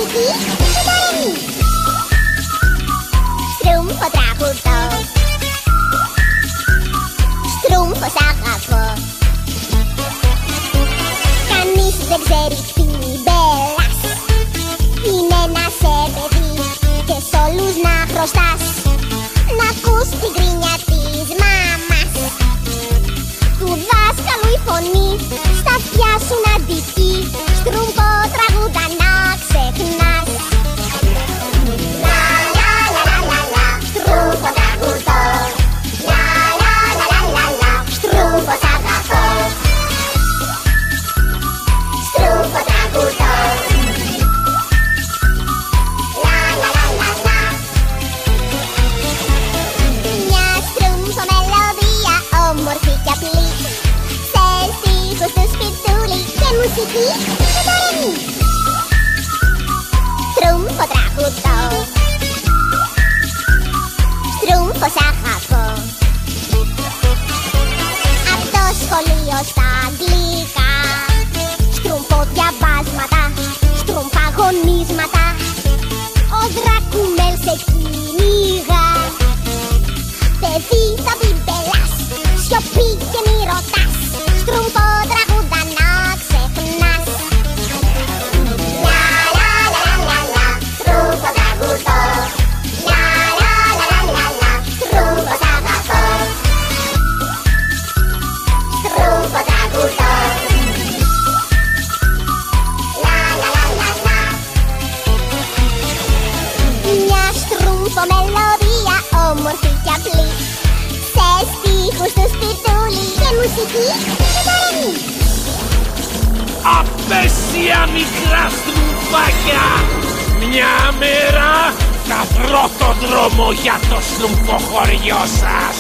μουσική συνταρρυμή. Στρούμφο τραγουδώ, στρούμφο σ' αγαπώ. Κανείς δεν ξέρει τι μπέλας, είναι να σε παιδί και σ' όλους να χρωστάς, να ακούς την κρίνια της μάμας, του δάσκαλου η φωνή στα αυτιά σου να ντυθεί. Στρούμφο τραγούδα να ξεχνάς. Λα λα λα λα λα λα, στρούμφο τραγουδώ. Λα λα λα λα λα λα, στρούμφο σ' αγαπώ. Στρούμφο τραγουδώ. Λα λα λα λα λα. Μια στρούμφο μελωδία όμορφη κι απλή, σε στίχους του σπιτούλι και μουσική συνταρρυμή. Στρούμφο τραγουδώ, στρούμφο σ' αγαπώ. Απ' το σχολείο στα αγγλικά, στρούμφο διαβάσματα, στρούμφα αγωνίσματα. Ο Δράκουμελ σε κυνηγά, παιδί θα μπιμπελάς, σιωπή και μη ρωτάς. Στρούμφο τραγούδα να ξεχνάς. Λα λα λα λα λα, στρούμφο τραγουδώ. Λα λα λα λα λα λα, στρούμφο σ' αγαπώ. Στρούμφο τραγουδώ. Λα λα λα λα λα. Μια στρούμφο μελωδία όμορφη κι απλή, σε στίχους του σπιτούλι και μουσική συνταρρυμή. Απέσια μικρά στρουμφάκια, μια μέρα θα βρω τον δρόμο για το στρουμφοχωριό σας.